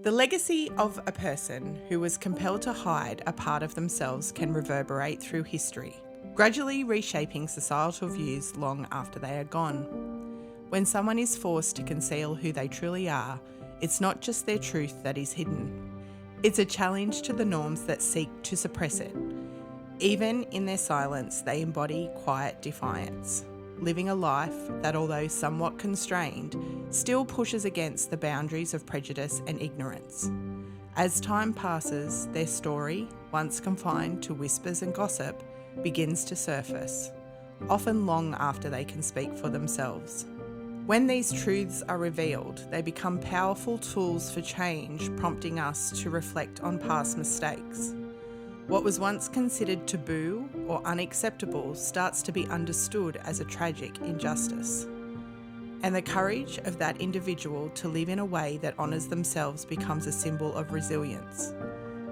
The legacy of a person who was compelled to hide a part of themselves can reverberate through history, gradually reshaping societal views long after they are gone. When someone is forced to conceal who they truly are, it's not just their truth that is hidden. It's a challenge to the norms that seek to suppress it. Even in their silence, they embody quiet defiance, living a life that, although somewhat constrained, still pushes against the boundaries of prejudice and ignorance. As time passes, their story, once confined to whispers and gossip, begins to surface, often long after they can speak for themselves. When these truths are revealed, they become powerful tools for change, prompting us to reflect on past mistakes. What was once considered taboo or unacceptable starts to be understood as a tragic injustice. And the courage of that individual to live in a way that honours themselves becomes a symbol of resilience.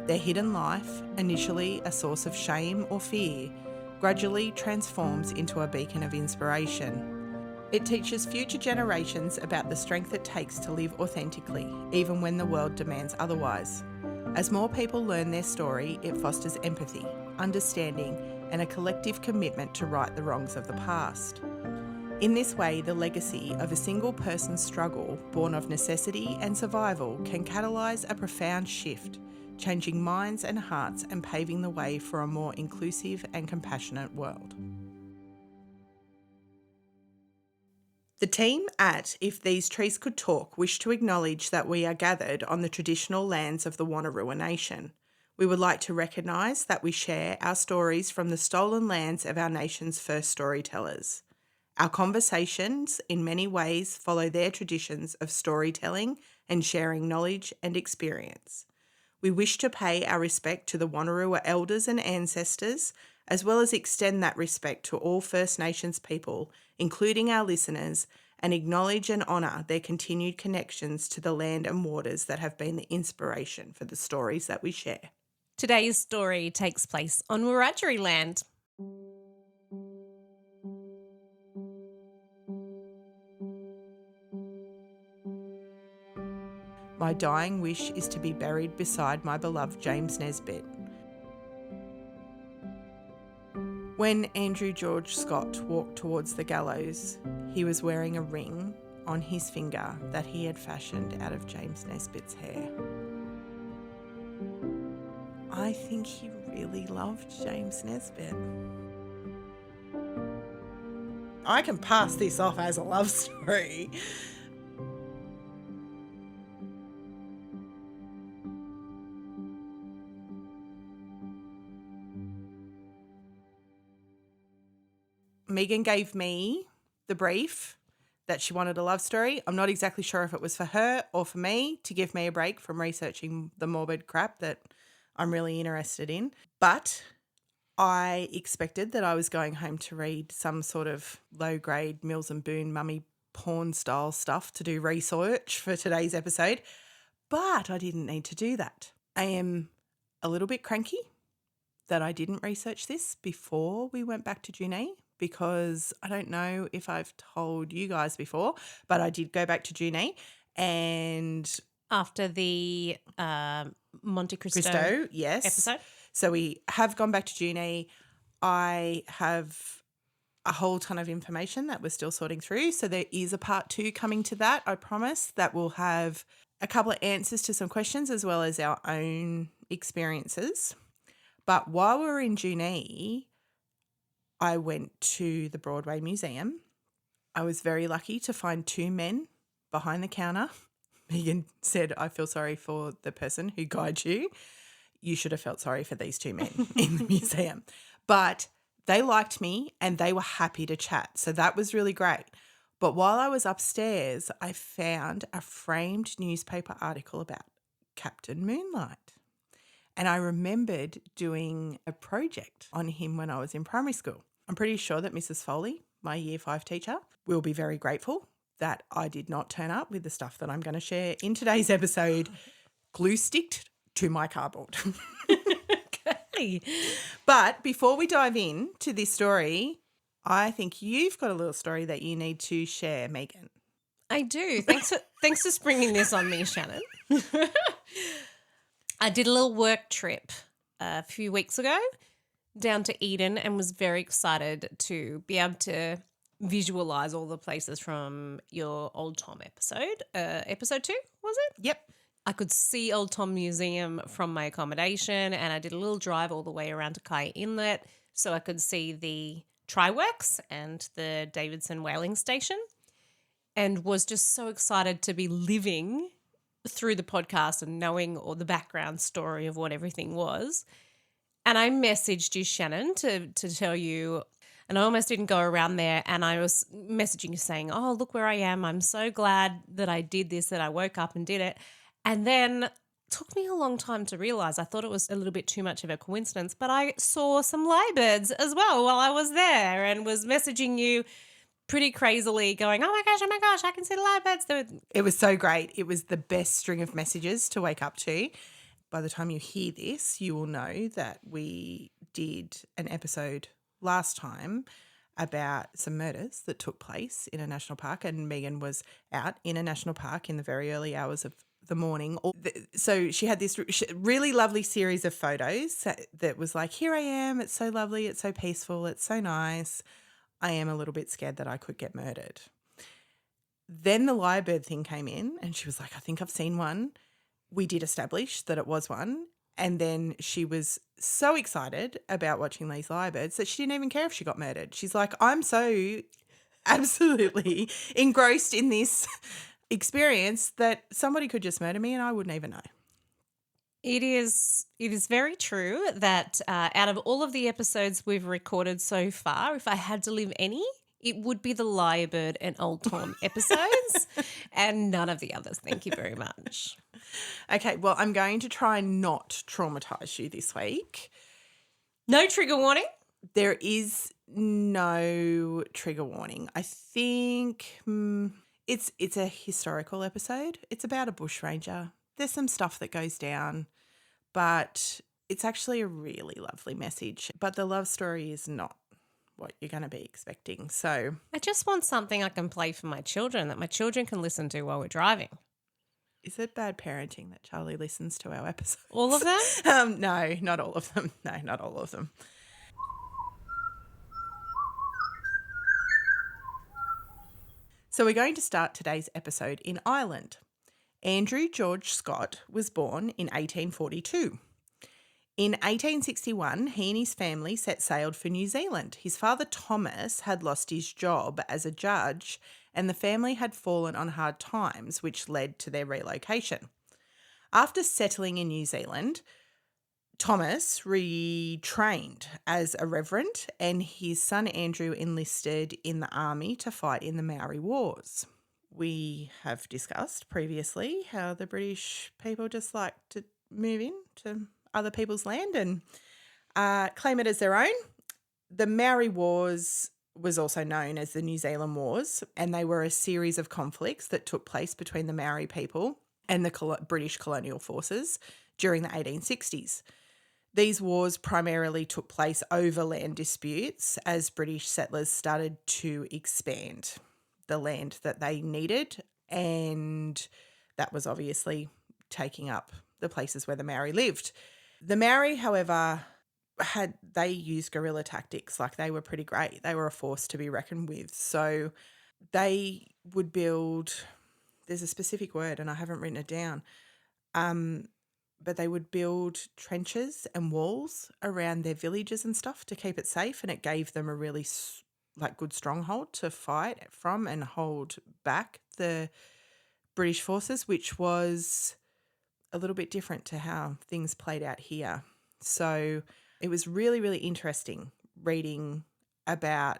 Their hidden life, initially a source of shame or fear, gradually transforms into a beacon of inspiration. It teaches future generations about the strength it takes to live authentically, even when the world demands otherwise. As more people learn their story, it fosters empathy, understanding, and a collective commitment to right the wrongs of the past. In this way, the legacy of a single person's struggle, born of necessity and survival, can catalyse a profound shift, changing minds and hearts and paving the way for a more inclusive and compassionate world. The team at If These Trees Could Talk wish to acknowledge that we are gathered on the traditional lands of the Wantarua Nation. We would like to recognise that we share our stories from the stolen lands of our nation's first storytellers. Our conversations in many ways follow their traditions of storytelling and sharing knowledge and experience. We wish to pay our respect to the Wantarua elders and ancestors, as well as extend that respect to all First Nations people, including our listeners, and acknowledge and honour their continued connections to the land and waters that have been the inspiration for the stories that we share. Today's story takes place on Wiradjuri land. My dying wish is to be buried beside my beloved James Nesbitt. When Andrew George Scott walked towards the gallows, he was wearing a ring on his finger that he had fashioned out of James Nesbitt's hair. I think he really loved James Nesbitt. I can pass this off as a love story. Megan gave me the brief that she wanted a love story. I'm not exactly sure if it was for her or for me to give me a break from researching the morbid crap that I'm really interested in. But I expected that I was going home to read some sort of low-grade Mills and Boon mummy porn style stuff to do research for today's episode. But I didn't need to do that. I am a little bit cranky that I didn't research this before we went back to Junee, because I don't know if I've told you guys before, but I did go back to Junee and After the Monte Cristo yes. episode. So we have gone back to Junee. I have a whole ton of information that we're still sorting through. So there is a part 2 coming to that, I promise, that will have a couple of answers to some questions as well as our own experiences. But while we were in Junee, I went to the Broadway Museum. I was very lucky to find 2 men behind the counter. Megan said, I feel sorry for the person who guides you. You should have felt sorry for these 2 men in the museum. But they liked me and they were happy to chat. So that was really great. But while I was upstairs, I found a framed newspaper article about Captain Moonlite. And I remembered doing a project on him when I was in primary school. I'm pretty sure that Mrs. Foley, my Year 5 teacher, will be very grateful that I did not turn up with the stuff that I'm going to share in today's episode glue-sticked to my cardboard. Okay. But before we dive in to this story, I think you've got a little story that you need to share, Megan. I do. Thanks for springing this on me, Shannon. I did a little work trip a few weeks ago down to Eden and was very excited to be able to visualize all the places from your Old Tom episode. Episode 2, was it? Yep. I could see Old Tom Museum from my accommodation, and I did a little drive all the way around to Kai Inlet so I could see the Tri-Works and the Davidson Whaling Station, and was just so excited to be living through the podcast and knowing all the background story of what everything was. And I messaged you, Shannon, to tell you, and I almost didn't go around there, and I was messaging you saying, oh, look where I am. I'm so glad that I did this, that I woke up and did it. And then it took me a long time to realise. I thought it was a little bit too much of a coincidence, but I saw some lyrebirds as well while I was there and was messaging you pretty crazily going, oh my gosh, I can see the lyrebirds. It was so great. It was the best string of messages to wake up to. By the time you hear this, you will know that we did an episode last time about some murders that took place in a national park, and Megan was out in a national park in the very early hours of the morning. So she had this really lovely series of photos that was like, here I am, it's so lovely, it's so peaceful, it's so nice. I am a little bit scared that I could get murdered. Then the lyrebird thing came in and she was like, I think I've seen one. We did establish that it was one. And then she was so excited about watching these lyrebirds that she didn't even care if she got murdered. She's like, I'm so absolutely engrossed in this experience that somebody could just murder me and I wouldn't even know. It is very true that out of all of the episodes we've recorded so far, if I had to live any, it would be the lyrebird and Old Tom episodes and none of the others. Thank you very much. Okay, well, I'm going to try not traumatise you this week. No trigger warning? There is no trigger warning. I think it's a historical episode. It's about a bushranger. There's some stuff that goes down, but it's actually a really lovely message. But the love story is not what you're going to be expecting. So I just want something I can play for my children that my children can listen to while we're driving. Is it bad parenting that Charlie listens to our episodes? All of them? No, not all of them. No, not all of them. So we're going to start today's episode in Ireland. Andrew George Scott was born in 1842. In 1861, he and his family set sail for New Zealand. His father, Thomas, had lost his job as a judge and the family had fallen on hard times, which led to their relocation. After settling in New Zealand, Thomas retrained as a reverend and his son Andrew enlisted in the army to fight in the Maori Wars. We have discussed previously how the British people just like to move in to other people's land and claim it as their own. The Maori Wars was also known as the New Zealand Wars, and they were a series of conflicts that took place between the Maori people and the British colonial forces during the 1860s. These wars primarily took place over land disputes as British settlers started to expand the land that they needed, and that was obviously taking up the places where the Maori lived. The Maori, however, they used guerrilla tactics. Like, they were pretty great. They were a force to be reckoned with. So they would build, there's a specific word and I haven't written it down, but they would build trenches and walls around their villages and stuff to keep it safe, and it gave them a really good stronghold to fight from and hold back the British forces, which was a little bit different to how things played out here. So it was really, really interesting reading about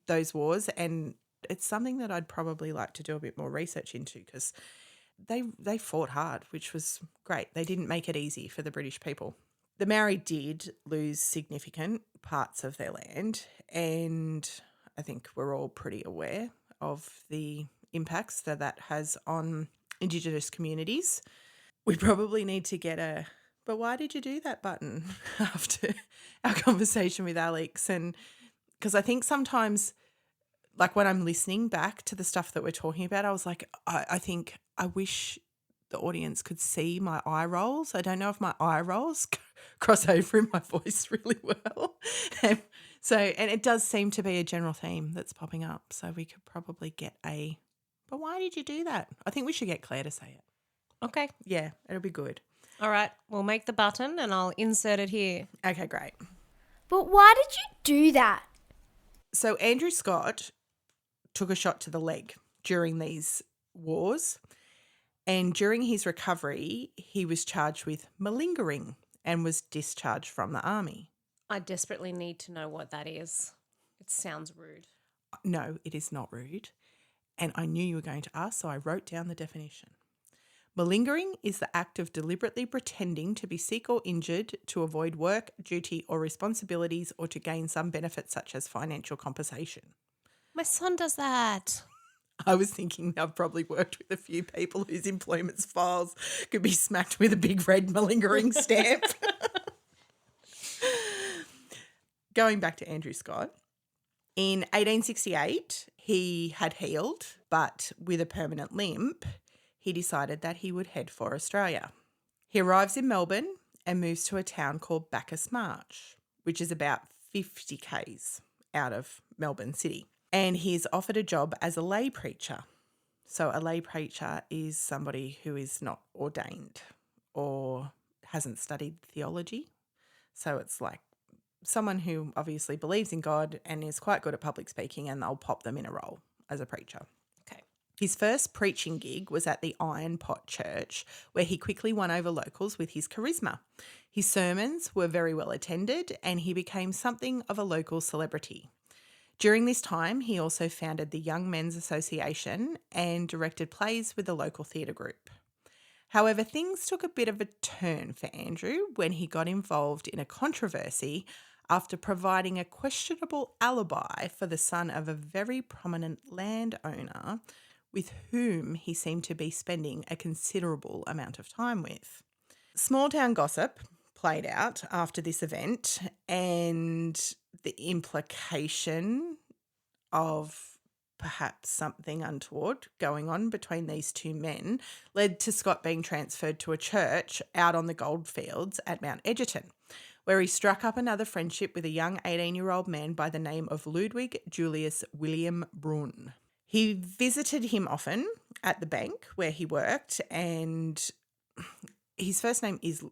those wars, and it's something that I'd probably like to do a bit more research into because they fought hard, which was great. They didn't make it easy for the British people. The Maori did lose significant parts of their land, and I think we're all pretty aware of the impacts that has on Indigenous communities. We probably need to get a "but why did you do that" button after our conversation with Alex. And because I think sometimes, like when I'm listening back to the stuff that we're talking about, I was like, I think I wish the audience could see my eye rolls. I don't know if my eye rolls cross over in my voice really well. and it does seem to be a general theme that's popping up. So we could probably get but why did you do that? I think we should get Claire to say it. Okay. Yeah, it'll be good. All right. We'll make the button and I'll insert it here. Okay, great. But why did you do that? So Andrew Scott took a shot to the leg during these wars, and during his recovery, he was charged with malingering and was discharged from the army. I desperately need to know what that is. It sounds rude. No, it is not rude. And I knew you were going to ask, so I wrote down the definition. Malingering is the act of deliberately pretending to be sick or injured to avoid work, duty, or responsibilities, or to gain some benefit such as financial compensation. My son does that. I was thinking I've probably worked with a few people whose employment files could be smacked with a big red malingering stamp. Going back to Andrew Scott, in 1868, he had healed, but with a permanent limp, he decided that he would head for Australia. He arrives in Melbourne and moves to a town called Bacchus Marsh, which is about 50 k's out of Melbourne City. And he's offered a job as a lay preacher. So a lay preacher is somebody who is not ordained or hasn't studied theology. So it's like someone who obviously believes in God and is quite good at public speaking, and they'll pop them in a role as a preacher. Okay. His first preaching gig was at the Iron Pot Church, where he quickly won over locals with his charisma. His sermons were very well attended, and he became something of a local celebrity. During this time, he also founded the Young Men's Association and directed plays with the local theatre group. However, things took a bit of a turn for Andrew when he got involved in a controversy after providing a questionable alibi for the son of a very prominent landowner with whom he seemed to be spending a considerable amount of time with. Small town gossip played out after this event, and the implication of perhaps something untoward going on between these two men led to Scott being transferred to a church out on the goldfields at Mount Egerton, where he struck up another friendship with a young 18-year-old man by the name of Ludwig Julius William Brunn. He visited him often at the bank where he worked, and his first name is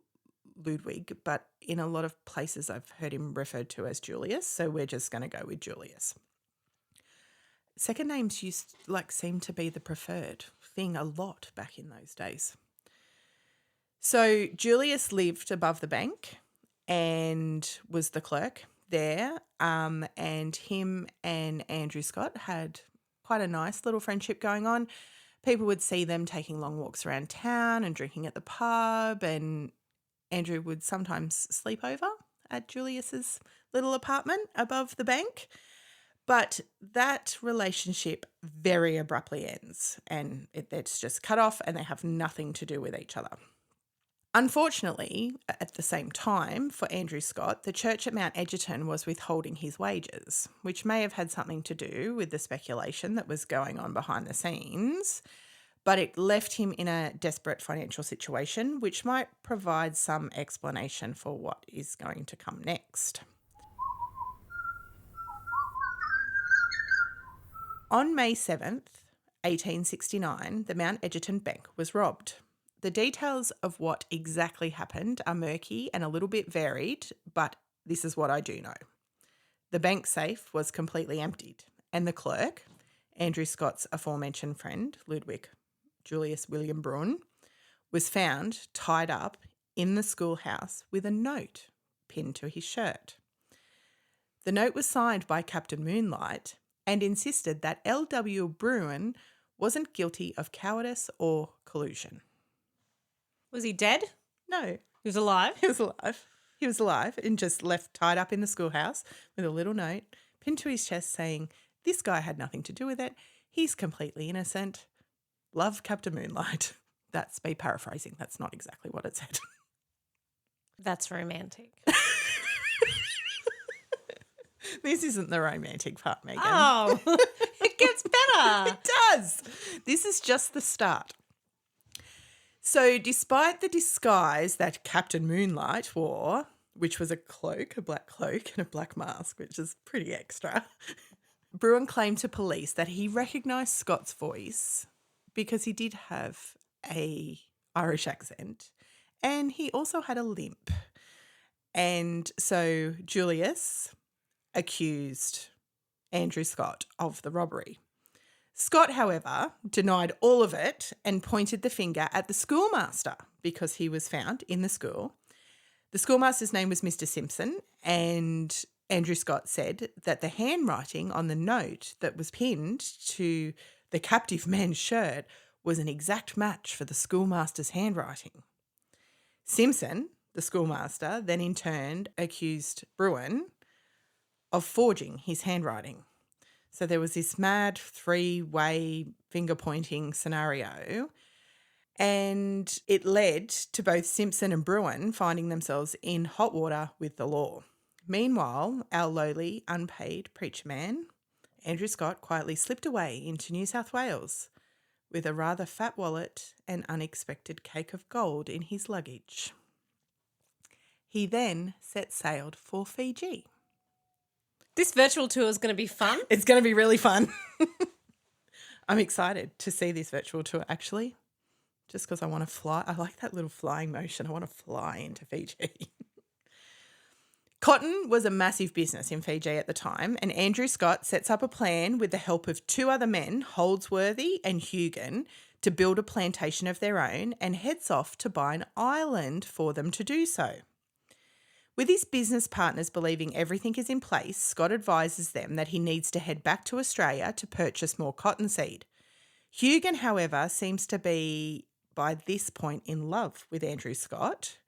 Ludwig, but in a lot of places I've heard him referred to as Julius, so we're just going to go with Julius. Second names seem to be the preferred thing a lot back in those days. So Julius lived above the bank and was the clerk there, and him and Andrew Scott had quite a nice little friendship going on. People would see them taking long walks around town and drinking at the pub, and Andrew would sometimes sleep over at Julius's little apartment above the bank. But that relationship very abruptly ends, and it's just cut off, and they have nothing to do with each other. Unfortunately, at the same time, for Andrew Scott, the church at Mount Egerton was withholding his wages, which may have had something to do with the speculation that was going on behind the scenes, but it left him in a desperate financial situation, which might provide some explanation for what is going to come next. On May 7th, 1869, the Mount Egerton Bank was robbed. The details of what exactly happened are murky and a little bit varied, but this is what I do know. The bank safe was completely emptied, and the clerk, Andrew Scott's aforementioned friend, Ludwig Julius William Brunn, was found tied up in the schoolhouse with a note pinned to his shirt. The note was signed by Captain Moonlite and insisted that L.W. Brunn wasn't guilty of cowardice or collusion. Was he dead? No. He was alive? He was alive. He was alive and just left tied up in the schoolhouse with a little note pinned to his chest saying, "This guy had nothing to do with it. He's completely innocent. Love, Captain Moonlite." That's me paraphrasing. That's not exactly what it said. That's romantic. This isn't the romantic part, Megan. Oh, it gets better. It does. This is just the start. So despite the disguise that Captain Moonlight wore, which was a cloak, a black cloak and a black mask, which is pretty extra, Bruin claimed to police that he recognised Scott's voice because he did have a Irish accent and he also had a limp. And so Julius accused Andrew Scott of the robbery. Scott, however, denied all of it and pointed the finger at the schoolmaster because he was found in the school. The schoolmaster's name was Mr. Simpson, and Andrew Scott said that the handwriting on the note that was pinned to the captive man's shirt was an exact match for the schoolmaster's handwriting. Simpson, the schoolmaster, then in turn accused Bruin of forging his handwriting. So there was this mad three-way finger-pointing scenario, and it led to both Simpson and Bruin finding themselves in hot water with the law. Meanwhile, our lowly, unpaid preacher man, Andrew Scott, quietly slipped away into New South Wales with a rather fat wallet and unexpected cake of gold in his luggage. He then set sail for Fiji. This virtual tour is going to be fun. It's going to be really fun. I'm excited to see this virtual tour, actually, just because I want to fly. I like that little flying motion. I want to fly into Fiji. Cotton was a massive business in Fiji at the time, and Andrew Scott sets up a plan with the help of two other men, Holdsworthy and Hugan, to build a plantation of their own and heads off to buy an island for them to do so. With his business partners believing everything is in place, Scott advises them that he needs to head back to Australia to purchase more cottonseed. Hugan, however, seems to be, by this point, in love with Andrew Scott,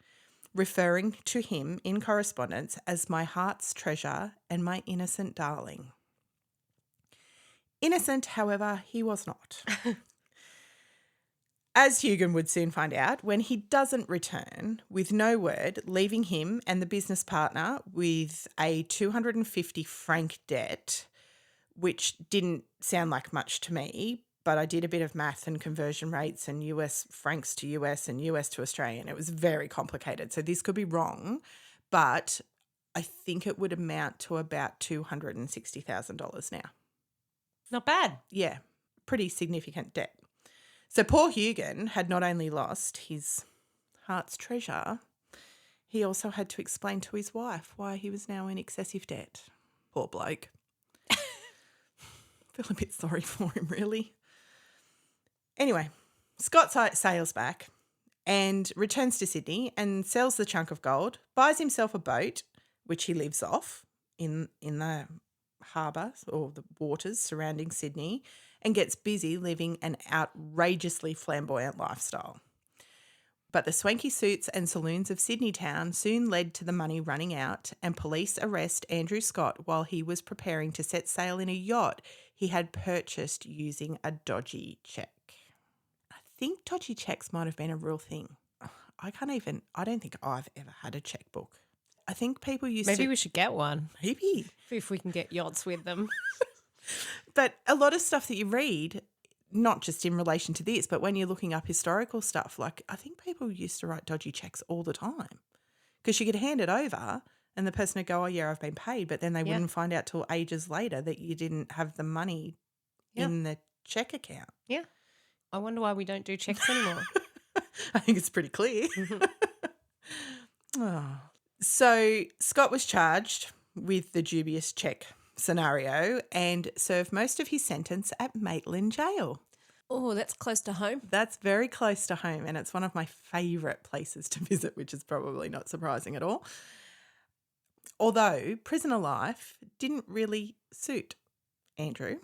referring to him in correspondence as my heart's treasure and my innocent darling. Innocent, however, he was not. As Hugan would soon find out, when he doesn't return with no word, leaving him and the business partner with a 250 franc debt, which didn't sound like much to me, but I did a bit of math and conversion rates and US francs to US and US to Australian. It was very complicated. So this could be wrong, but I think it would amount to about $260,000 now. Not bad. Yeah, pretty significant debt. So poor Hugan had not only lost his heart's treasure, he also had to explain to his wife why he was now in excessive debt. Poor bloke. Feel a bit sorry for him, really. Anyway, Scott sails back and returns to Sydney and sells the chunk of gold, buys himself a boat, which he lives off in the harbour or the waters surrounding Sydney, and gets busy living an outrageously flamboyant lifestyle. But the swanky suits and saloons of Sydney town soon led to the money running out, and police arrest Andrew Scott while he was preparing to set sail in a yacht he had purchased using a dodgy cheque. I think dodgy cheques might have been a real thing. I don't think I've ever had a chequebook. I think people used to... Maybe we should get one. Maybe. If we can get yachts with them. But a lot of stuff that you read, not just in relation to this, but when you're looking up historical stuff, like I think people used to write dodgy checks all the time because you could hand it over and the person would go, oh, yeah, I've been paid. But then they wouldn't find out till ages later that you didn't have the money in the check account. Yeah. I wonder why we don't do checks anymore. I think it's pretty clear. So Scott was charged with the dubious check scenario and served most of his sentence at Maitland Jail. Oh, that's close to home. That's very close to home, and it's one of my favourite places to visit, which is probably not surprising at all. Although prisoner life didn't really suit Andrew.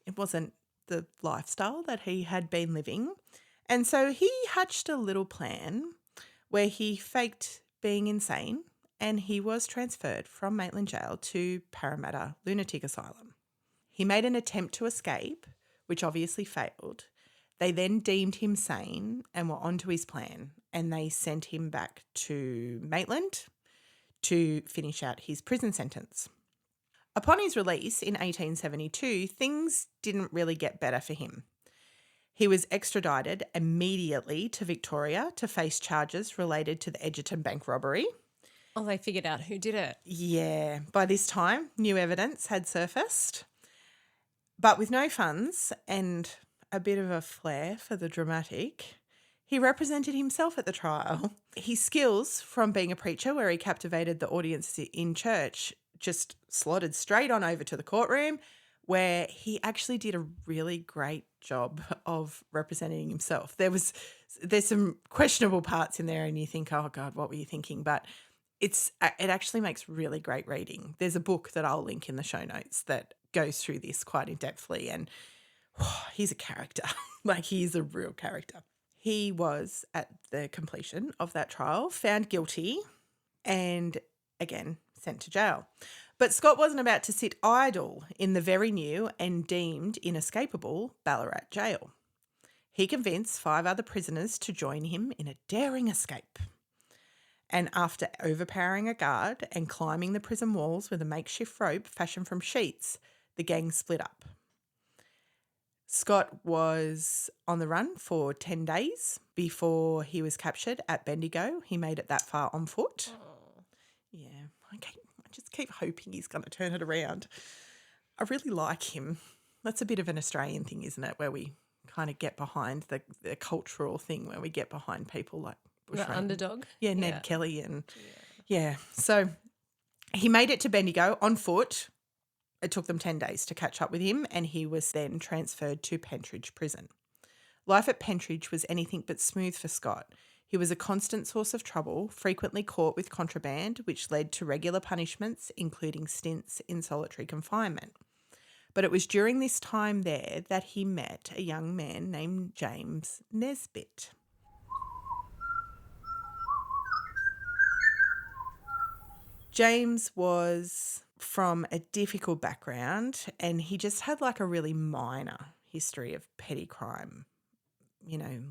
It wasn't the lifestyle that he had been living, and so he hatched a little plan where he faked being insane and he was transferred from Maitland Jail to Parramatta Lunatic Asylum. He made an attempt to escape, which obviously failed. They then deemed him sane and were onto his plan, and they sent him back to Maitland to finish out his prison sentence. Upon his release in 1872, things didn't really get better for him. He was extradited immediately to Victoria to face charges related to the Egerton Bank robbery. Oh, they figured out who did it. Yeah, by this time, new evidence had surfaced. But with no funds and a bit of a flair for the dramatic, he represented himself at the trial. His skills from being a preacher, where he captivated the audience in church, just slotted straight on over to the courtroom, where he actually did a really great job of representing himself. There's some questionable parts in there and you think, oh God, what were you thinking? But it actually makes really great reading. There's a book that I'll link in the show notes that goes through this quite in-depthly, and he's a character. Like, he's a real character. He was, at the completion of that trial, found guilty and, again, sent to jail. But Scott wasn't about to sit idle in the very new and deemed inescapable Ballarat jail. He convinced 5 other prisoners to join him in a daring escape. And after overpowering a guard and climbing the prison walls with a makeshift rope fashioned from sheets, the gang split up. Scott was on the run for 10 days before he was captured at Bendigo. He made it that far on foot. Oh. Yeah, I just keep hoping he's going to turn it around. I really like him. That's a bit of an Australian thing, isn't it, where we kind of get behind the cultural thing, where we get behind people like Bushranger. The underdog? Yeah, Ned Kelly and So he made it to Bendigo on foot. It took them 10 days to catch up with him, and he was then transferred to Pentridge Prison. Life at Pentridge was anything but smooth for Scott. He was a constant source of trouble, frequently caught with contraband, which led to regular punishments, including stints in solitary confinement. But it was during this time there that he met a young man named James Nesbitt. James was from a difficult background, and he just had like a really minor history of petty crime,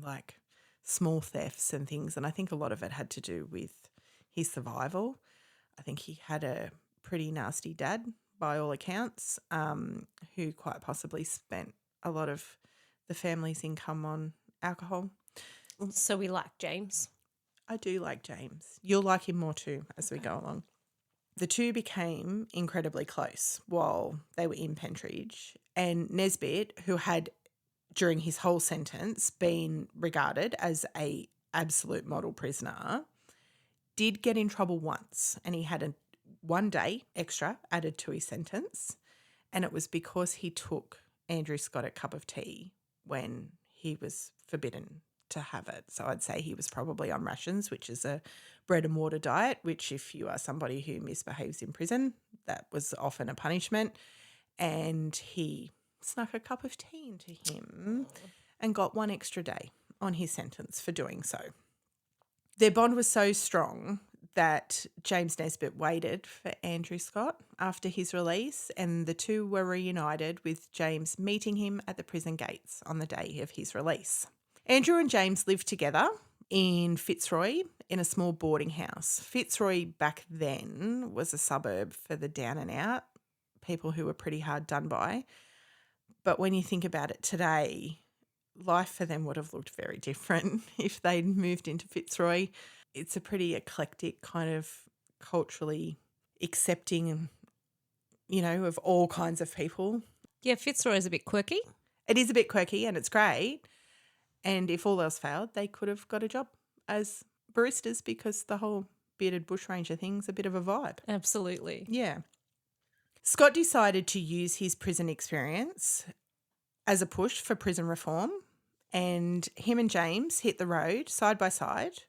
like small thefts and things. And I think a lot of it had to do with his survival. I think he had a pretty nasty dad, by all accounts, who quite possibly spent a lot of the family's income on alcohol. So we like James. I do like James. You'll like him more too as we go along. The two became incredibly close while they were in Pentridge, and Nesbitt, who had during his whole sentence been regarded as a absolute model prisoner, did get in trouble once, and he had 1 day extra added to his sentence, and it was because he took Andrew Scott a cup of tea when he was forbidden to have it. So I'd say he was probably on rations, which is a bread and water diet, which if you are somebody who misbehaves in prison, that was often a punishment. And he snuck a cup of tea into him and got 1 extra day on his sentence for doing so. Their bond was so strong that James Nesbitt waited for Andrew Scott after his release, and the two were reunited with James meeting him at the prison gates on the day of his release. Andrew and James lived together in Fitzroy in a small boarding house. Fitzroy back then was a suburb for the down and out, people who were pretty hard done by. But when you think about it today, life for them would have looked very different if they'd moved into Fitzroy. It's a pretty eclectic kind of culturally accepting, of all kinds of people. Yeah, Fitzroy is a bit quirky. It is a bit quirky and it's great. And if all else failed, they could have got a job as baristas because the whole bearded bushranger thing's a bit of a vibe. Absolutely. Yeah. Scott decided to use his prison experience as a push for prison reform, and him and James hit the road side by side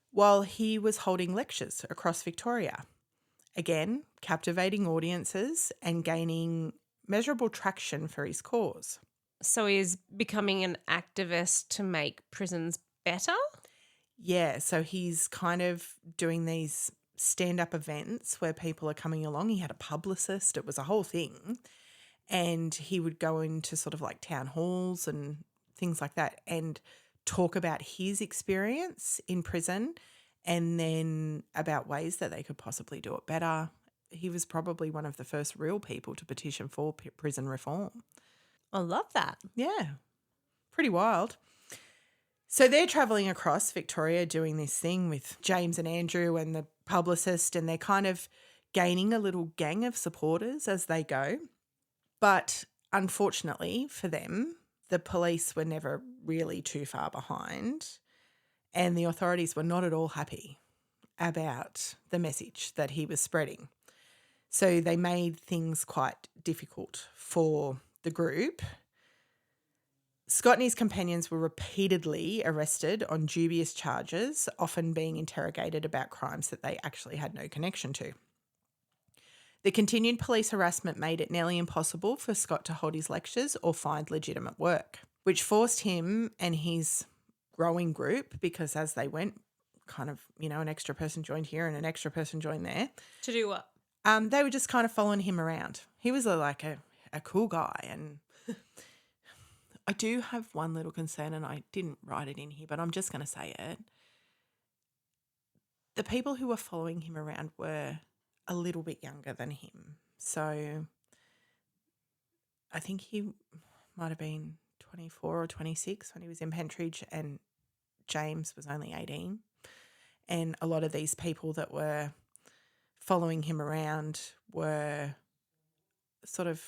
while he was holding lectures across Victoria. Again, captivating audiences and gaining measurable traction for his cause. So he's becoming an activist to make prisons better? Yeah, so he's kind of doing these stand-up events where people are coming along. He had a publicist. It was a whole thing. And he would go into sort of like town halls and things like that and talk about his experience in prison and then about ways that they could possibly do it better. He was probably one of the first real people to petition for prison reform. I love that. Yeah. pretty wild. So they're travelling across Victoria doing this thing with James and Andrew and the publicist, and they're kind of gaining a little gang of supporters as they go. But unfortunately for them, the police were never really too far behind, and the authorities were not at all happy about the message that he was spreading. So they made things quite difficult for the group. Scott and his companions were repeatedly arrested on dubious charges, often being interrogated about crimes that they actually had no connection to. The continued police harassment made it nearly impossible for Scott to hold his lectures or find legitimate work, which forced him and his growing group, because as they went, kind of, an extra person joined here and an extra person joined there. To do what? They were just kind of following him around. He was a cool guy, and I do have one little concern, and I didn't write it in here, but I'm just going to say it. The people who were following him around were a little bit younger than him. So I think he might have been 24 or 26 when he was in Pentridge, and James was only 18. And a lot of these people that were following him around were sort of,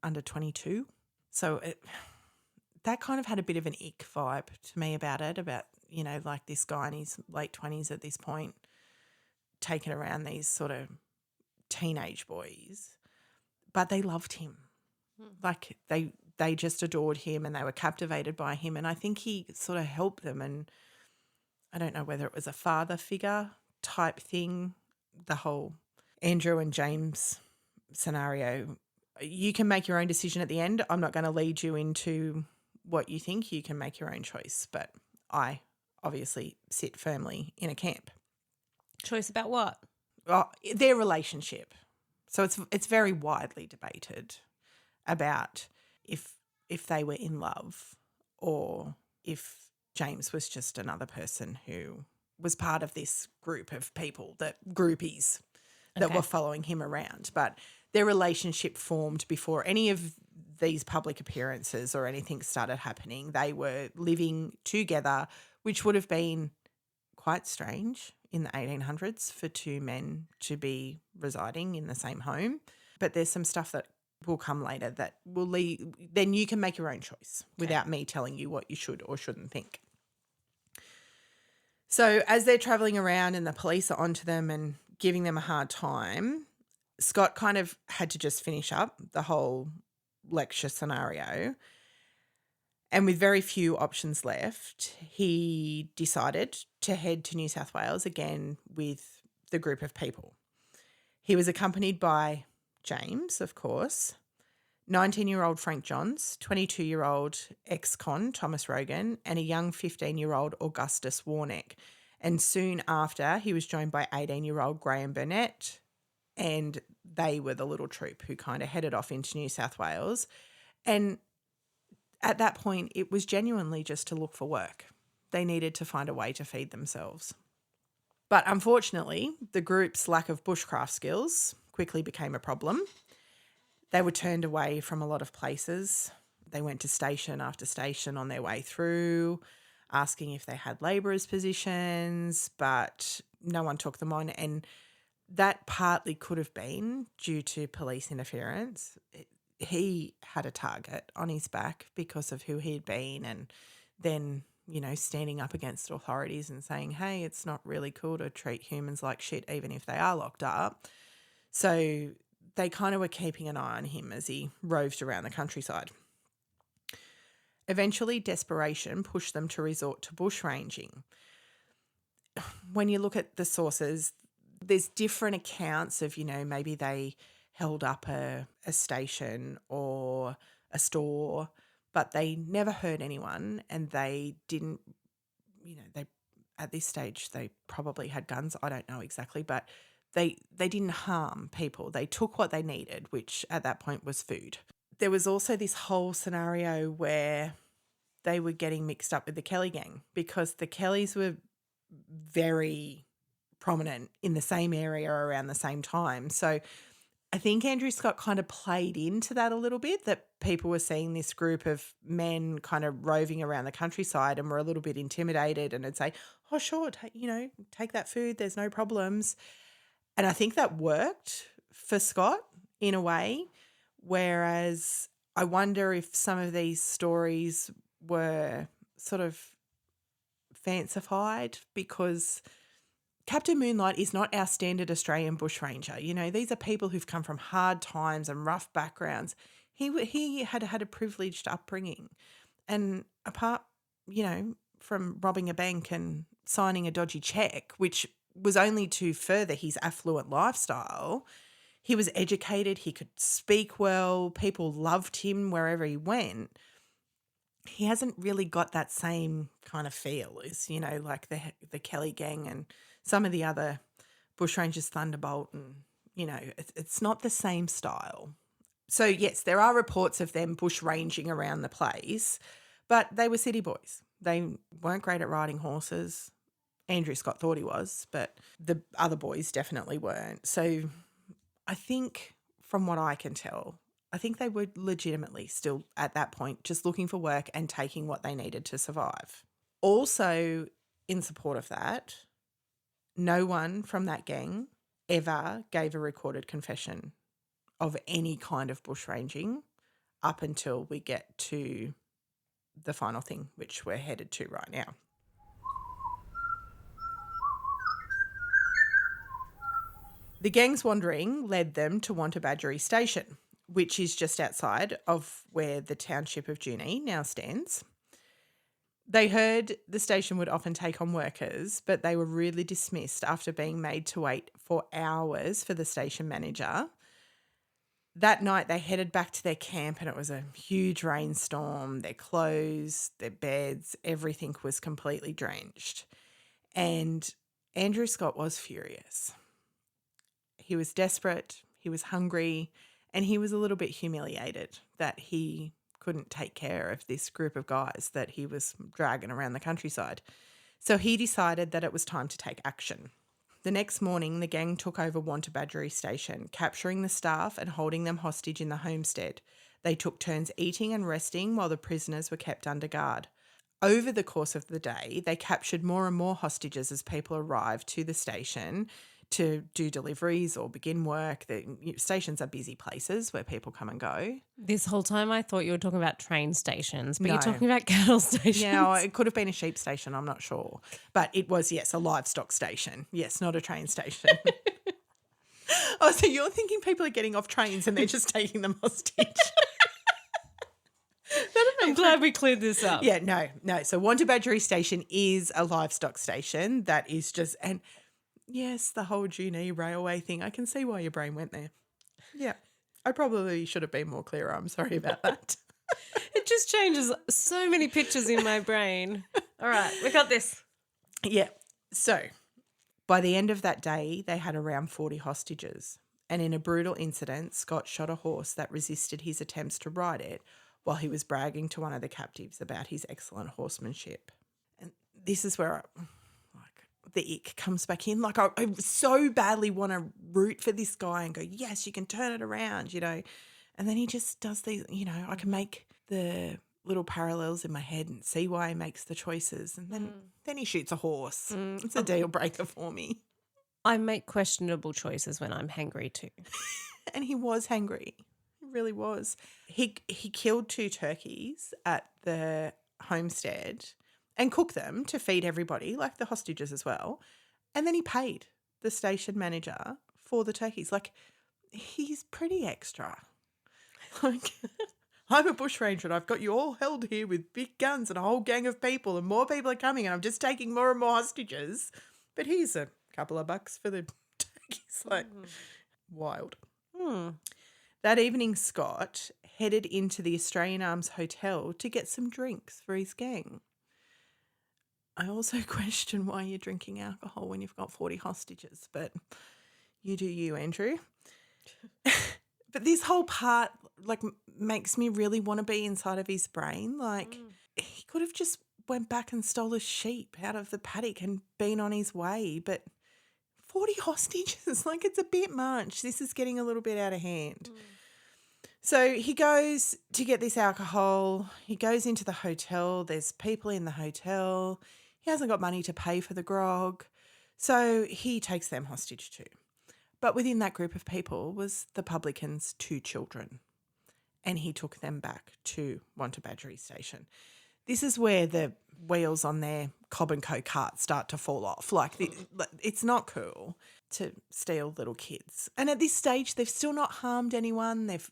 under 22. So that kind of had a bit of an ick vibe to me about it, about, like this guy in his late 20s at this point, taking around these sort of teenage boys. But they loved him. Like they just adored him, and they were captivated by him. And I think he sort of helped them. And I don't know whether it was a father figure type thing, the whole Andrew and James scenario. You can make your own decision at the end. I'm not going to lead you into what you think. You can make your own choice. But I obviously sit firmly in a camp. Choice about what? Well, their relationship. So it's very widely debated about if they were in love, or if James was just another person who was part of this group of people, groupies that were following him around. But their relationship formed before any of these public appearances or anything started happening. They were living together, which would have been quite strange in the 1800s for two men to be residing in the same home. But there's some stuff that will come later that will lead, then you can make your own choice without me telling you what you should or shouldn't think. So as they're travelling around and the police are onto them and giving them a hard time, Scott kind of had to just finish up the whole lecture scenario. And with very few options left, he decided to head to New South Wales again with the group of people. He was accompanied by James, of course, 19-year-old Frank Johns, 22-year-old ex-con Thomas Rogan, and a young 15-year-old Augustus Warneck. And soon after, he was joined by 18-year-old Graham Burnett, and they were the little troop who kind of headed off into New South Wales. And at that point, it was genuinely just to look for work. They needed to find a way to feed themselves. But unfortunately, the group's lack of bushcraft skills quickly became a problem. They were turned away from a lot of places. They went to station after station on their way through, asking if they had labourers' positions, but no one took them on. And that partly could have been due to police interference. He had a target on his back because of who he'd been, and then, standing up against authorities and saying, hey, it's not really cool to treat humans like shit even if they are locked up. So they kind of were keeping an eye on him as he roved around the countryside. Eventually, desperation pushed them to resort to bushranging. When you look at the sources, there's different accounts of, maybe they held up a station or a store, but they never hurt anyone, and they didn't, they at this stage they probably had guns. I don't know exactly, but they didn't harm people. They took what they needed, which at that point was food. There was also this whole scenario where they were getting mixed up with the Kelly gang, because the Kellys were very prominent in the same area around the same time. So I think Andrew Scott kind of played into that a little bit, that people were seeing this group of men kind of roving around the countryside and were a little bit intimidated and would say, oh, sure, take that food, there's no problems. And I think that worked for Scott in a way, whereas I wonder if some of these stories were sort of fancified, because Captain Moonlight is not our standard Australian bushranger. These are people who've come from hard times and rough backgrounds. He had had a privileged upbringing. And apart, from robbing a bank and signing a dodgy cheque, which was only to further his affluent lifestyle, he was educated, he could speak well, people loved him wherever he went. He hasn't really got that same kind of feel as, like the Kelly gang and some of the other bushrangers, Thunderbolt, and, it's not the same style. So, yes, there are reports of them bushranging around the place, but they were city boys. They weren't great at riding horses. Andrew Scott thought he was, but the other boys definitely weren't. So I think, from what I can tell, I think they were legitimately still at that point just looking for work and taking what they needed to survive. Also, in support of that, no one from that gang ever gave a recorded confession of any kind of bushranging up until we get to the final thing, which we're headed to right now. The gang's wandering led them to Wantabadgery Station, which is just outside of where the township of Junee now stands. They heard the station would often take on workers, but they were really dismissed after being made to wait for hours for the station manager. That night they headed back to their camp and it was a huge rainstorm. Their clothes, their beds, everything was completely drenched. And Andrew Scott was furious. He was desperate, he was hungry, and he was a little bit humiliated that he couldn't take care of this group of guys that he was dragging around the countryside. So he decided that it was time to take action. The next morning, the gang took over Wantabadgery Station, capturing the staff and holding them hostage in the homestead. They took turns eating and resting while the prisoners were kept under guard. Over the course of the day, they captured more and more hostages as people arrived to the station to do deliveries or begin work. The stations are busy places where people come and go. This whole time I thought you were talking about train stations, but No. you're talking about cattle stations. Yeah, it could have been a sheep station, I'm not sure. But it was, yes, a livestock station. Yes, not a train station. Oh, so you're thinking people are getting off trains and they're just taking them hostage? I'm glad we cleared this up. Yeah, no. So Wantabadgery Station is a livestock station that is just, and yes, the whole Junee Railway thing, I can see why your brain went there. Yeah, I probably should have been more clearer. I'm sorry about that. It just changes so many pictures in my brain. All right, we got this. Yeah, so by the end of that day, they had around 40 hostages. And in a brutal incident, Scott shot a horse that resisted his attempts to ride it while he was bragging to one of the captives about his excellent horsemanship. And this is where the ick comes back in. Like, I so badly want to root for this guy and go, yes, you can turn it around, And then he just does these, I can make the little parallels in my head and see why he makes the choices. And then he shoots a horse. It's a deal breaker for me. I make questionable choices when I'm hangry too. And he was hangry. He really was. He killed 2 turkeys at the homestead and cooked them to feed everybody, like the hostages as well. And then he paid the station manager for the turkeys. Like, he's pretty extra. Like, I'm a bushranger and I've got you all held here with big guns and a whole gang of people and more people are coming and I'm just taking more and more hostages. But here's a couple of bucks for the turkeys. Like, wild. That evening, Scott headed into the Australian Arms Hotel to get some drinks for his gang. I also question why you're drinking alcohol when you've got 40 hostages, but you do you, Andrew. But this whole part, makes me really want to be inside of his brain. He could have just went back and stole a sheep out of the paddock and been on his way, but 40 hostages, like it's a bit much. This is getting a little bit out of hand. So he goes to get this alcohol. He goes into the hotel. There's people in the hotel. He hasn't got money to pay for the grog. So he takes them hostage too. But within that group of people was the publican's 2 children. And he took them back to Wantabadgery Station. This is where the wheels on their Cobb and Co cart start to fall off. Like, it's not cool to steal little kids. And at this stage, they've still not harmed anyone. They've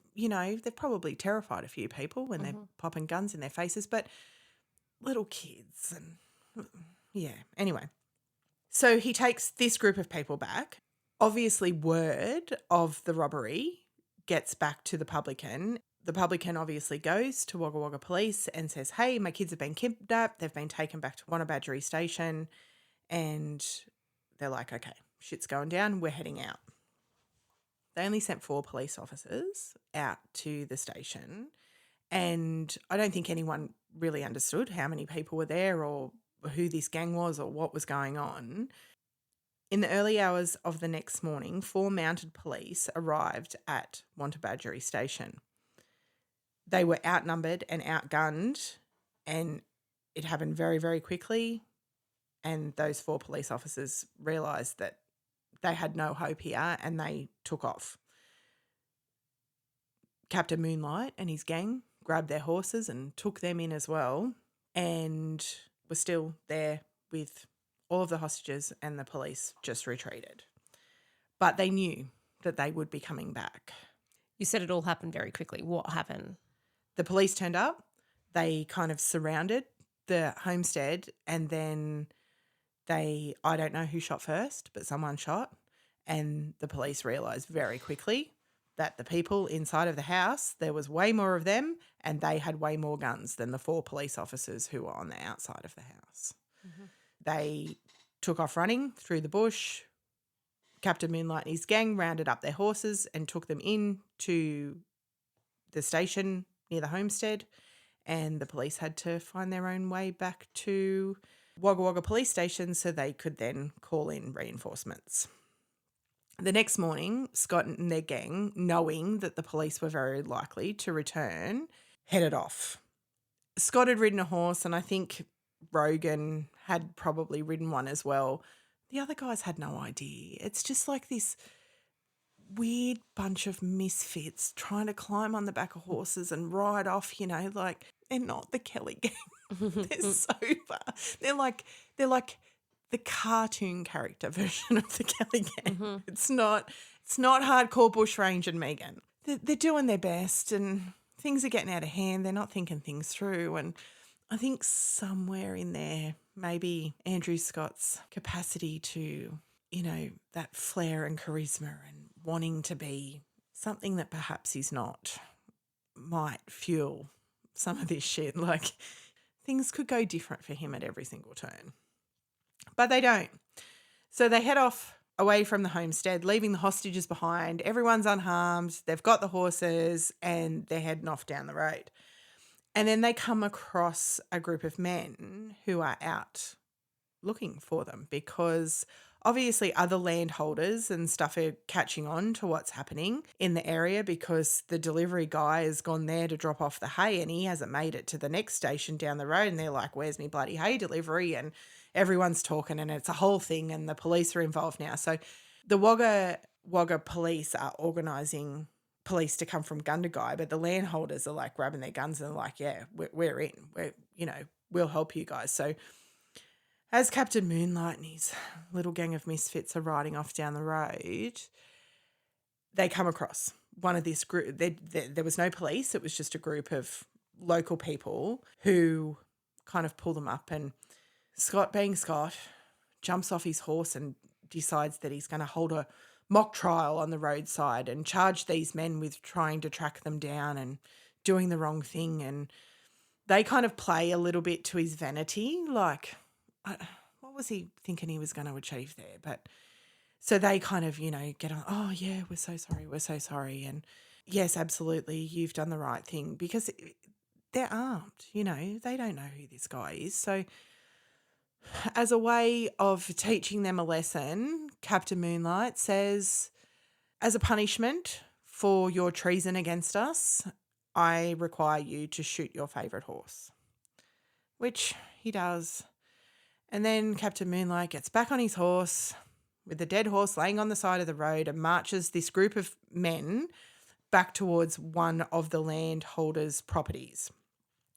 probably terrified a few people when they're popping guns in their faces, but little kids and yeah. Anyway, so he takes this group of people back. Obviously, word of the robbery gets back to the publican. The publican obviously goes to Wagga Wagga Police and says, hey, my kids have been kidnapped. They've been taken back to Wantabadgery Station. And they're like, okay, shit's going down. We're heading out. They only sent 4 police officers out to the station. And I don't think anyone really understood how many people were there or who this gang was or what was going on. In the early hours of the next morning, 4 mounted police arrived at Wantabadgery Station. They were outnumbered and outgunned, and it happened very, very quickly. And those 4 police officers realised that they had no hope here and they took off. Captain Moonlite and his gang grabbed their horses and took them in as well, and were still there with all of the hostages, and the police just retreated. But they knew that they would be coming back. You said it all happened very quickly. What happened? The police turned up. They kind of surrounded the homestead, and then I don't know who shot first, but someone shot, and the police realised very quickly that the people inside of the house, there was way more of them, and they had way more guns than the 4 police officers who were on the outside of the house. Mm-hmm. They took off running through the bush. Captain Moonlight and his gang rounded up their horses and took them in to the station near the homestead, and the police had to find their own way back to Wagga Wagga Police Station so they could then call in reinforcements. The next morning, Scott and their gang, knowing that the police were very likely to return, headed off. Scott had ridden a horse, and I think Rogan had probably ridden one as well. The other guys had no idea. It's just like this weird bunch of misfits trying to climb on the back of horses and ride off, like they're not the Kelly gang. They're sober. They're like the cartoon character version of the Kelly gang. Mm-hmm. It's not hardcore Bushranger and Megan. They're doing their best, and things are getting out of hand. They're not thinking things through, and I think somewhere in there, maybe Andrew Scott's capacity to, that flair and charisma and wanting to be something that perhaps he's not might fuel some of this shit. Like, things could go different for him at every single turn. But they don't. So they head off away from the homestead, leaving the hostages behind. Everyone's unharmed. They've got the horses and they're heading off down the road. And then they come across a group of men who are out looking for them because obviously other landholders and stuff are catching on to what's happening in the area because the delivery guy has gone there to drop off the hay and he hasn't made it to the next station down the road, and they're like, where's me bloody hay delivery? And everyone's talking and it's a whole thing, and the police are involved now. So the Wagga Wagga police are organising police to come from Gundagai, but the landholders are like grabbing their guns and they're like, yeah, we're in. We'll help you guys. So as Captain Moonlight and his little gang of misfits are riding off down the road, they come across one of this group. There was no police. It was just a group of local people who kind of pull them up, and Scott, being Scott, jumps off his horse and decides that he's going to hold a mock trial on the roadside and charge these men with trying to track them down and doing the wrong thing. And they kind of play a little bit to his vanity, like, what was he thinking he was going to achieve there? But so they kind of, get on, oh, yeah, we're so sorry. And yes, absolutely, you've done the right thing, because they're armed, they don't know who this guy is. So As a way of teaching them a lesson, Captain Moonlight says, as a punishment for your treason against us, I require you to shoot your favourite horse. Which he does. And then Captain Moonlight gets back on his horse with the dead horse laying on the side of the road and marches this group of men back towards one of the landholders' properties,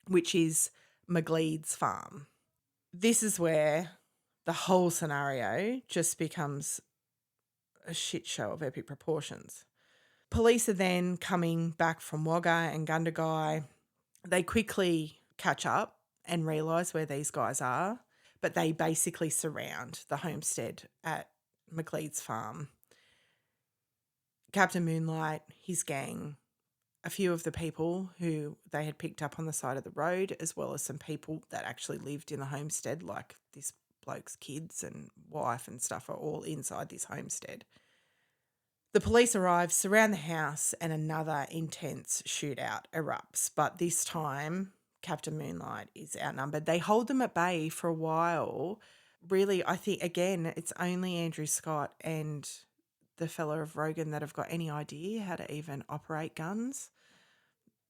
which is McGleed's farm. This is where the whole scenario just becomes a shit show of epic proportions. Police are then coming back from Wagga and Gundagai. They quickly catch up and realise where these guys are, but they basically surround the homestead at McLeod's farm. Captain Moonlight, his gang, a few of the people who they had picked up on the side of the road, as well as some people that actually lived in the homestead, like this bloke's kids and wife and stuff, are all inside this homestead. The police arrive, surround the house, and another intense shootout erupts. But this time, Captain Moonlight is outnumbered. They hold them at bay for a while. Really, I think, again, it's only Andrew Scott and the fella of Rogan that have got any idea how to even operate guns.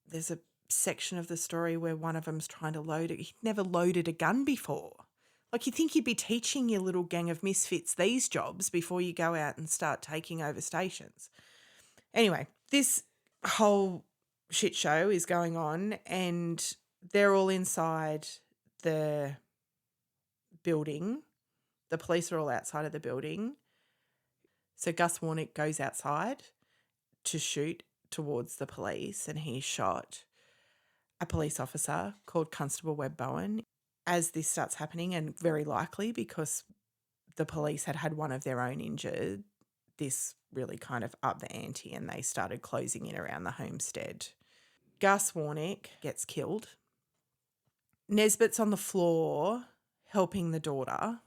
There's a section of the story where one of them's trying to load it. He'd never loaded a gun before. Like, you'd think you'd be teaching your little gang of misfits these jobs before you go out and start taking over stations. Anyway, this whole shit show is going on and they're all inside the building. The police are all outside of the building. So Gus Warnick goes outside to shoot towards the police and he's shot a police officer called Constable Webb Bowen. As this starts happening, and very likely because the police had one of their own injured, this really kind of upped the ante and they started closing in around the homestead. Gus Warnick gets killed. Nesbitt's on the floor helping the daughter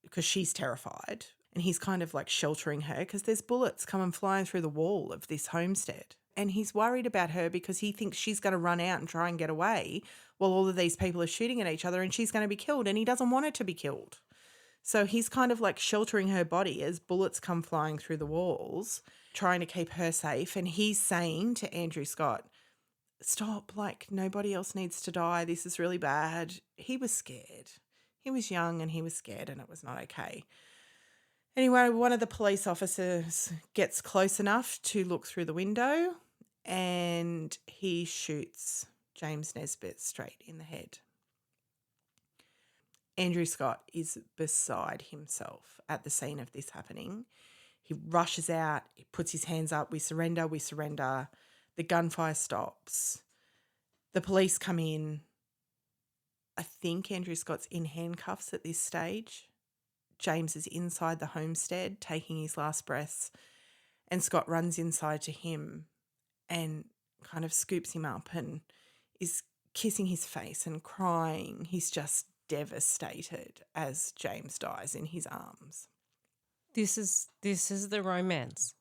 because she's terrified and he's kind of like sheltering her because there's bullets coming flying through the wall of this homestead. And he's worried about her because he thinks she's going to run out and try and get away while all of these people are shooting at each other and she's going to be killed and he doesn't want her to be killed. So he's kind of like sheltering her body as bullets come flying through the walls, trying to keep her safe. And he's saying to Andrew Scott, stop, like nobody else needs to die. This is really bad. He was scared. He was young and he was scared and it was not okay. Anyway, one of the police officers gets close enough to look through the window and he shoots James Nesbitt straight in the head. Andrew Scott is beside himself at the scene of this happening. He rushes out, he puts his hands up, we surrender. The gunfire stops. The police come in. I think Andrew Scott's in handcuffs at this stage. James is inside the homestead taking his last breaths and Scott runs inside to him and kind of scoops him up and is kissing his face and crying. He's just devastated as James dies in his arms. This is the romance.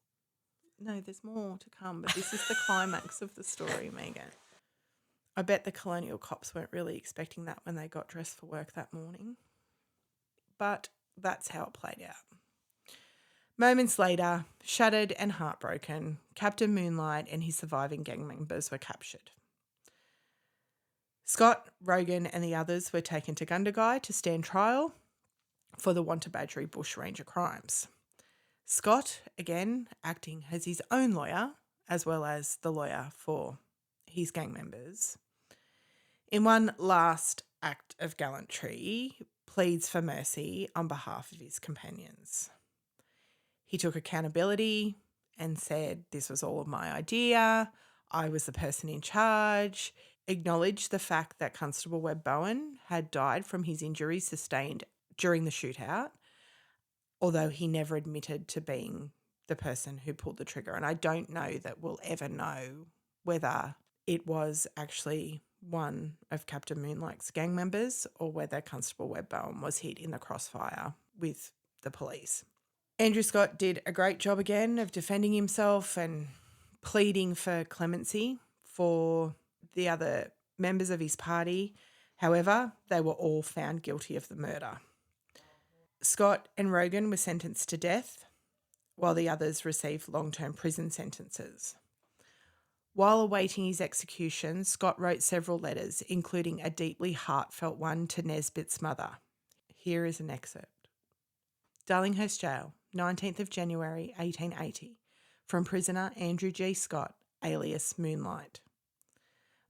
No, there's more to come, but this is the climax of the story, Megan. I bet the colonial cops weren't really expecting that when they got dressed for work that morning. But that's how it played out. Moments later, shattered and heartbroken, Captain Moonlight and his surviving gang members were captured. Scott, Rogan and the others were taken to Gundagai to stand trial for the Wantabadgery Bushranger crimes. Scott, again, acting as his own lawyer, as well as the lawyer for his gang members, in one last act of gallantry, pleads for mercy on behalf of his companions. He took accountability and said, this was all of my idea, I was the person in charge, acknowledged the fact that Constable Webb Bowen had died from his injuries sustained during the shootout, although he never admitted to being the person who pulled the trigger. And I don't know that we'll ever know whether it was actually one of Captain Moonlight's gang members or whether Constable Webb Bowen was hit in the crossfire with the police. Andrew Scott did a great job again of defending himself and pleading for clemency for the other members of his party. However, they were all found guilty of the murder. Scott and Rogan were sentenced to death, while the others received long-term prison sentences. While awaiting his execution, Scott wrote several letters, including a deeply heartfelt one to Nesbitt's mother. Here is an excerpt. Darlinghurst Jail, 19th of January 1880, from prisoner Andrew G. Scott, alias Moonlite.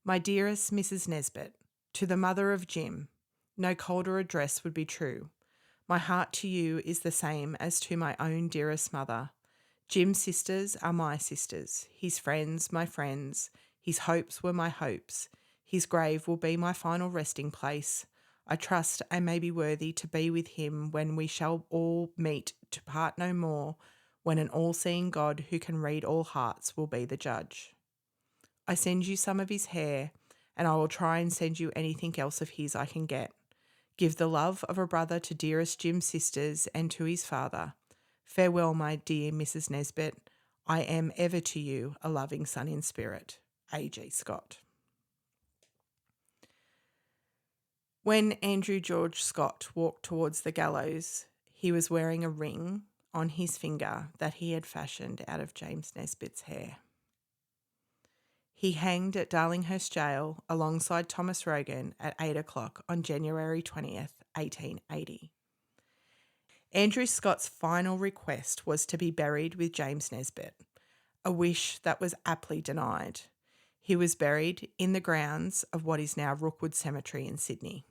My dearest Mrs. Nesbitt, to the mother of Jim, no colder address would be true. My heart to you is the same as to my own dearest mother. Jim's sisters are my sisters, his friends my friends, his hopes were my hopes. His grave will be my final resting place. I trust I may be worthy to be with him when we shall all meet to part no more, when an all-seeing God who can read all hearts will be the judge. I send you some of his hair, and I will try and send you anything else of his I can get. Give the love of a brother to dearest Jim's sisters and to his father. Farewell, my dear Mrs. Nesbitt. I am ever to you a loving son in spirit. A.G. Scott. When Andrew George Scott walked towards the gallows, he was wearing a ring on his finger that he had fashioned out of James Nesbitt's hair. He hanged at Darlinghurst Jail alongside Thomas Rogan at 8 o'clock on January 20th, 1880. Andrew Scott's final request was to be buried with James Nesbitt, a wish that was aptly denied. He was buried in the grounds of what is now Rookwood Cemetery in Sydney.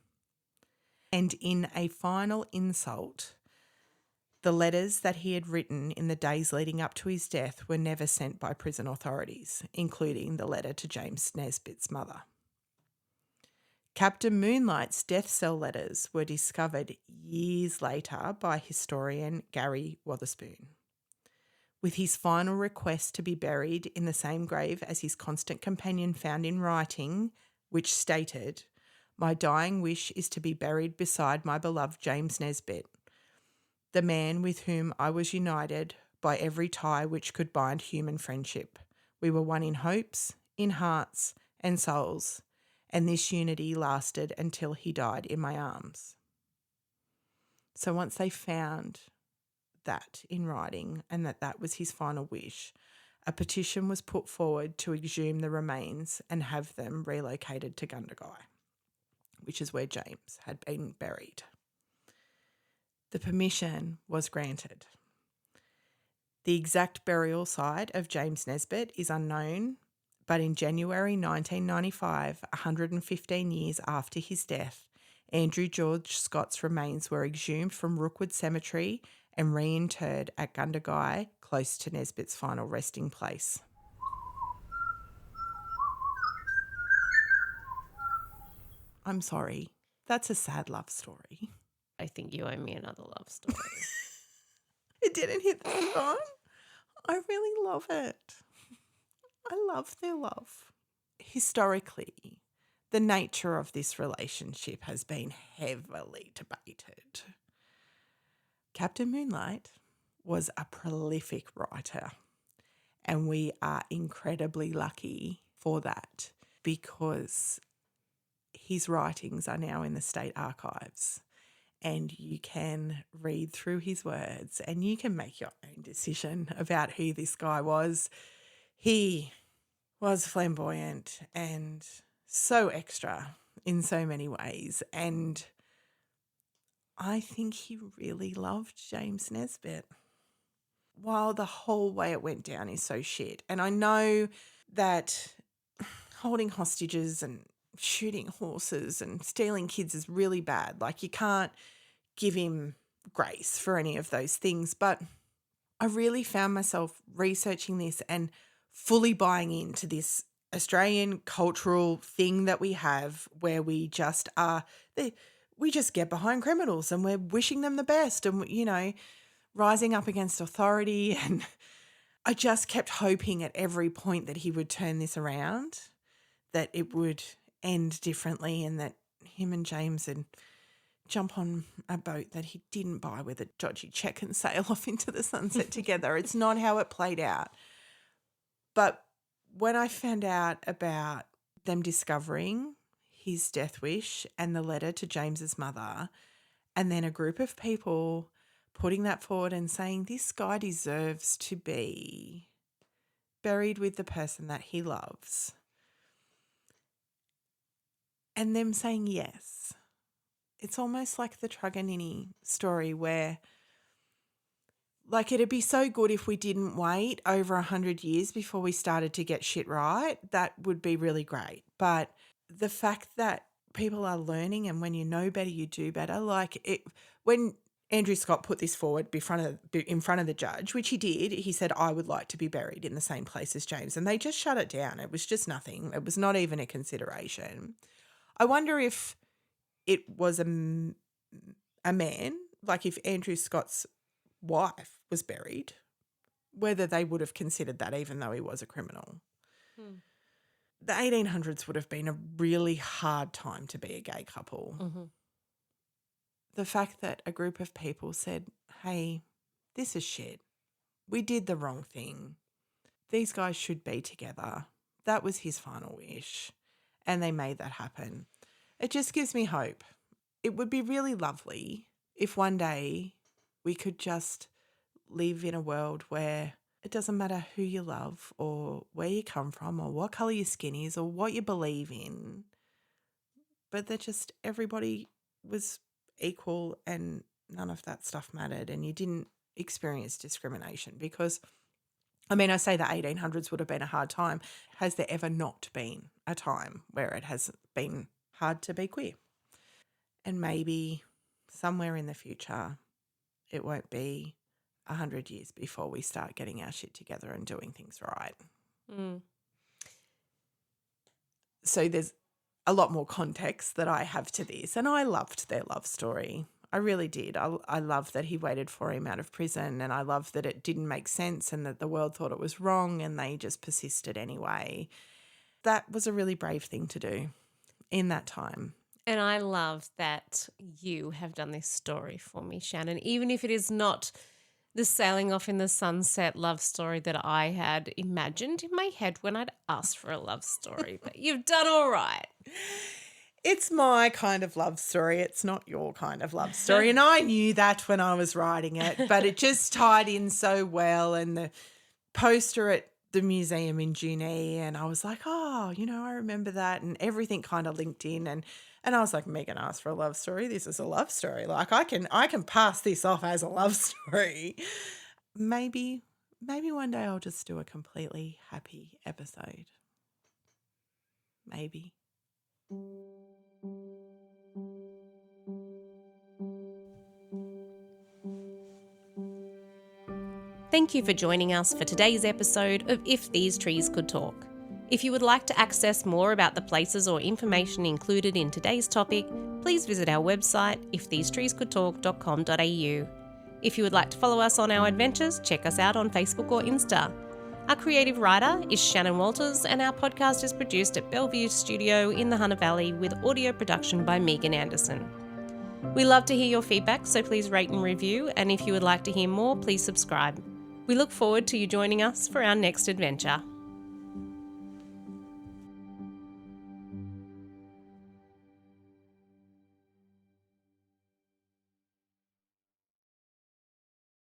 And in a final insult, the letters that he had written in the days leading up to his death were never sent by prison authorities, including the letter to James Nesbitt's mother. Captain Moonlight's death cell letters were discovered years later by historian Gary Wotherspoon. With his final request to be buried in the same grave as his constant companion found in writing, which stated, "My dying wish is to be buried beside my beloved James Nesbitt, the man with whom I was united by every tie which could bind human friendship. We were one in hopes, in hearts, and souls, and this unity lasted until he died in my arms." So once they found that in writing and that was his final wish, a petition was put forward to exhume the remains and have them relocated to Gundagai, which is where James had been buried. The permission was granted. The exact burial site of James Nesbitt is unknown, but in January 1995, 115 years after his death, Andrew George Scott's remains were exhumed from Rookwood Cemetery and reinterred at Gundagai, close to Nesbitt's final resting place. I'm sorry, that's a sad love story. I think you owe me another love story. It didn't hit the phone. I really love it. I love their love. Historically, the nature of this relationship has been heavily debated. Captain Moonlight was a prolific writer, and we are incredibly lucky for that because his writings are now in the state archives. And you can read through his words and you can make your own decision about who this guy was. He was flamboyant and so extra in so many ways. And I think he really loved James Nesbitt. While the whole way it went down is so shit. And I know that holding hostages and shooting horses and stealing kids is really bad. Like, you can't give him grace for any of those things. But I really found myself researching this and fully buying into this Australian cultural thing that we have where we just get behind criminals and we're wishing them the best and, you know, rising up against authority. And I just kept hoping at every point that he would turn this around, that it would end differently and that him and James would jump on a boat that he didn't buy with a dodgy check and sail off into the sunset together. It's not how it played out. But when I found out about them discovering his death wish and the letter to James's mother And then a group of people putting that forward and saying, this guy deserves to be buried with the person that he loves. And them saying yes. It's almost like the Truganini story where, like, it'd be so good if we didn't wait over 100 years before we started to get shit right. That would be really great. But the fact that people are learning, and when you know better, you do better. Like, when Andrew Scott put this forward in front of the judge, which he did, he said, I would like to be buried in the same place as James. And they just shut it down. It was just nothing. It was not even a consideration. I wonder if it was a man, like if Andrew Scott's wife was buried, whether they would have considered that even though he was a criminal. The 1800s would have been a really hard time to be a gay couple. Mm-hmm. The fact that a group of people said, hey, this is shit. We did the wrong thing. These guys should be together. That was his final wish. And they made that happen. It just gives me hope. It would be really lovely if one day we could just live in a world where it doesn't matter who you love or where you come from or what colour your skin is or what you believe in, but that just everybody was equal and none of that stuff mattered and you didn't experience discrimination. Because, I mean, I say the 1800s would have been a hard time. Has there ever not been a time where it has been hard to be queer? And maybe somewhere in the future it won't be 100 years before we start getting our shit together and doing things right. So there's a lot more context that I have to this, and I loved their love story. I really did. I love that he waited for him out of prison, and I love that it didn't make sense and that the world thought it was wrong and they just persisted anyway. That was a really brave thing to do in that time. And I love that you have done this story for me, Shannon, even if it is not the sailing off in the sunset love story that I had imagined in my head when I'd asked for a love story. But you've done all right. It's my kind of love story. It's not your kind of love story. And I knew that when I was writing it, but it just tied in so well. And the poster at the museum in Junee, and I was like, oh, I remember that. And everything kind of linked in. And I was like, Megan asked for a love story. This is a love story. Like I can pass this off as a love story. Maybe one day I'll just do a completely happy episode. Maybe. Thank you for joining us for today's episode of If These Trees Could Talk. If you would like to access more about the places or information included in today's topic, please visit our website, ifthesetreescouldtalk.com.au. If you would like to follow us on our adventures, check us out on Facebook or Insta. Our creative writer is Shannon Walters, and our podcast is produced at Bellevue Studio in the Hunter Valley with audio production by Megan Anderson. We love to hear your feedback, so please rate and review, and if you would like to hear more, please subscribe. We look forward to you joining us for our next adventure.